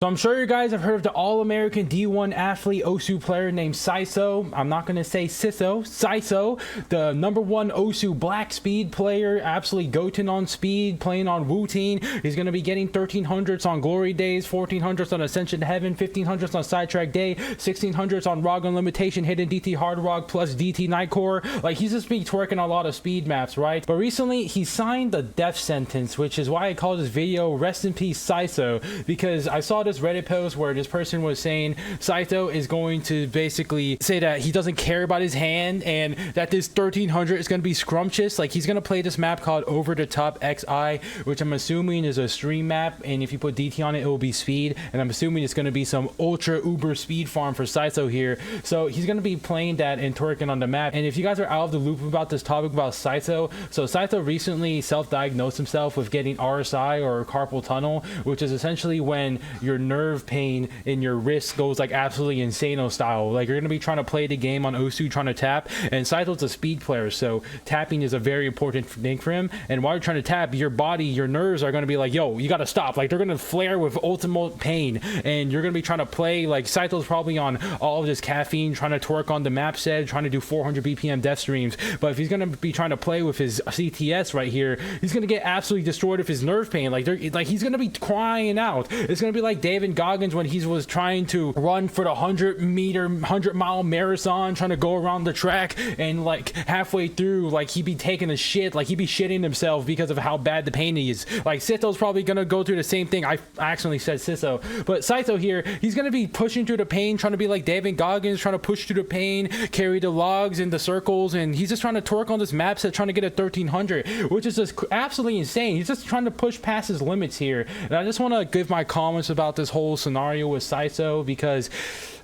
So I'm sure you guys have heard of the All-American D1 athlete OSU player named Sytho. I'm not going to say Sytho. Sytho, the #1 OSU black speed player, absolutely goating on speed, playing on Wu-Teen. He's going to be getting 1300s on Glory Days, 1400s on Ascension to Heaven, 1500s on Sidetrack Day, 1600s on Rog Unlimitation, Hidden DT Hard Rock plus DT Nightcore. Like, he's just been twerking a lot of speed maps, right? But recently, he signed a death sentence, which is why I called this video Rest in Peace Sytho, because I saw this Reddit post where this person was saying Sytho is going to basically say that he doesn't care about his hand and that this 1300 is going to be scrumptious. Like, he's going to play this map called Over the Top XI, which I'm assuming is a stream map, and if you put DT on it, it will be speed, and I'm assuming it's going to be some ultra uber speed farm for Sytho here. So he's going to be playing that and twerking on the map. And if you guys are out of the loop about this topic about Sytho, so Sytho recently self-diagnosed himself with getting RSI, or carpal tunnel, which is essentially when your nerve pain in your wrist goes like absolutely insano style. Like, you're going to be trying to play the game on OSU trying to tap, and Sytho's a speed player, so tapping is a very important thing for him. And while you're trying to tap, your body, your nerves are going to be like, yo, you got to stop. Like, they're going to flare with ultimate pain, and you're going to be trying to play. Like, Sytho's probably on all of this caffeine, trying to twerk on the map set, trying to do 400 BPM death streams. But if he's going to be trying to play with his CTS right here, he's going to get absolutely destroyed with his nerve pain. Like, he's going to be crying out. It's going to be like David Goggins when he was trying to run for the 100-mile marathon, trying to go around the track, and like halfway through, like, he'd be taking a shit, like he'd be shitting himself because of how bad the pain is. Like, Sytho's probably gonna go through the same thing. I accidentally said Sytho, but Sytho here, he's gonna be pushing through the pain, trying to be like David Goggins, trying to push through the pain, carry the logs in the circles, and he's just trying to twerk on this map set, trying to get a 1300, which is just absolutely insane. He's just trying to push past his limits here. And I just want to give my comments about this whole scenario with Sytho, because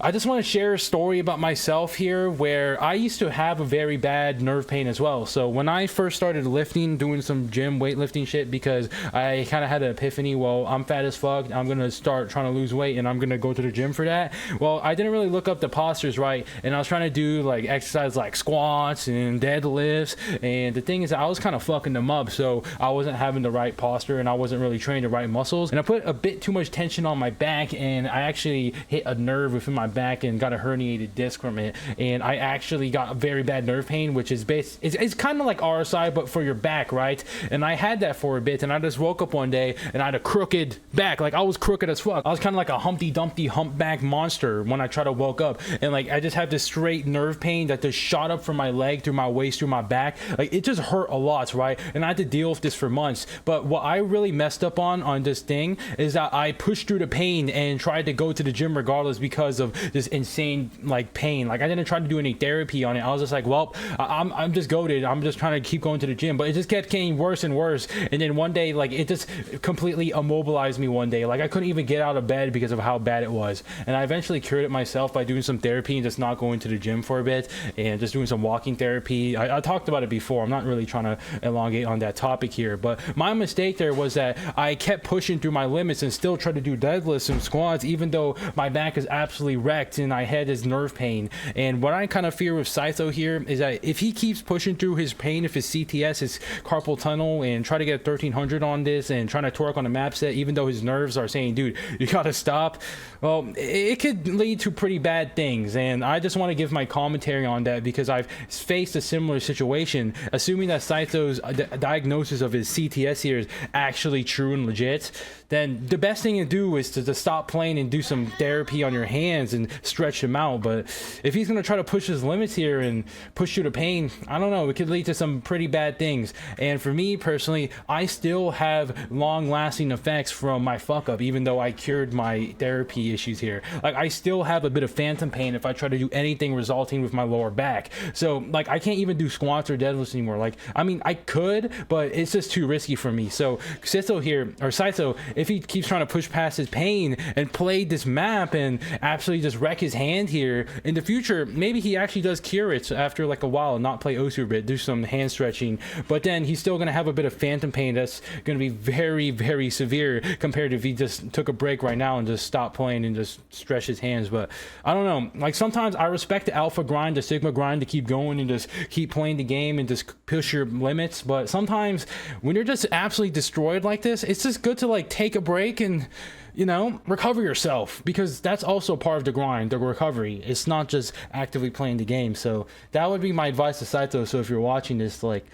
I just want to share a story about myself here, where I used to have a very bad nerve pain as well. So when I first started lifting, doing some gym weightlifting shit, because I kind of had an epiphany, well, I'm fat as fuck, I'm gonna start trying to lose weight, and I'm gonna go to the gym for that. Well, I didn't really look up the postures right, and I was trying to do like exercise like squats and deadlifts, and the thing is, I was kind of fucking them up, so I wasn't having the right posture, and I wasn't really training the right muscles, and I put a bit too much tension on my back, and I actually hit a nerve within my back and got a herniated disc from it, and I actually got a very bad nerve pain, which is it's kind of like RSI but for your back, right? And I had that for a bit, and I just woke up one day and I had a crooked back. Like, I was crooked as fuck. I was kind of like a Humpty Dumpty humpback monster when I tried to woke up, and like I just had this straight nerve pain that just shot up from my leg through my waist through my back. Like, it just hurt a lot, right? And I had to deal with this for months. But what I really messed up on this thing is that I pushed through the pain and tried to go to the gym regardless because of this insane like pain. Like, I didn't try to do any therapy on it. I was just like, well, I'm just goated, I'm just trying to keep going to the gym. But it just kept getting worse and worse, and then one day, like, it just completely immobilized me one day. Like, I couldn't even get out of bed because of how bad it was. And I eventually cured it myself by doing some therapy and just not going to the gym for a bit and just doing some walking therapy. I talked about it before. I'm not really trying to elongate on that topic here, but my mistake there was that I kept pushing through my limits and still tried to do deadlifts and squats, even though my back is absolutely wrecked and I had this nerve pain. And what I kind of fear with Sytho here is that if he keeps pushing through his pain, if his CTS, his carpal tunnel, and try to get 1300 on this and trying to twerk on the map set, even though his nerves are saying, dude, you gotta stop, well, it could lead to pretty bad things. And I just want to give my commentary on that because I've faced a similar situation. Assuming that Sytho's diagnosis of his CTS here is actually true and legit, then the best thing to do is to stop playing and do some therapy on your hands and stretch them out. But if he's going to try to push his limits here and push through the pain, I don't know, it could lead to some pretty bad things. And for me personally, I still have long-lasting effects from my fuck up, even though I cured my therapy issues here. Like, I still have a bit of phantom pain if I try to do anything resulting with my lower back. So like, I can't even do squats or deadlifts anymore. Like, I mean, I could, but it's just too risky for me. So Sytho here, or Sytho, if he keeps trying to push past his pain and play this map and absolutely just wreck his hand here in the future, maybe he actually does cure it after like a while and not play OSU a bit, do some hand stretching, but then he's still going to have a bit of phantom pain that's going to be very, very severe compared to if he just took a break right now and just stopped playing and just stretch his hands. But I don't know, like, sometimes I respect the alpha grind, the sigma grind, to keep going and just keep playing the game and just push your limits. But sometimes when you're just absolutely destroyed like this, it's just good to like take a break and you know, recover yourself, because that's also part of the grind, the recovery. It's not just actively playing the game. So that would be my advice to Sytho. So if you're watching this, like,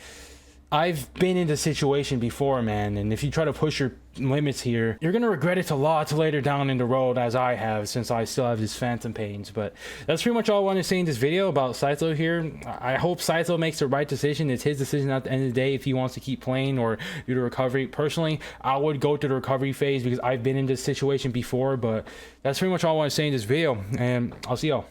I've been in this situation before, man, and if you try to push your limits here, you're gonna regret it a lot later down in the road, as I have, since I still have these phantom pains. But that's pretty much all I want to say in this video about Sytho here. I hope Sytho makes the right decision. It's his decision at the end of the day if he wants to keep playing or do the recovery. Personally, I would go to the recovery phase because I've been in this situation before. But that's pretty much all I want to say in this video, and I'll see y'all.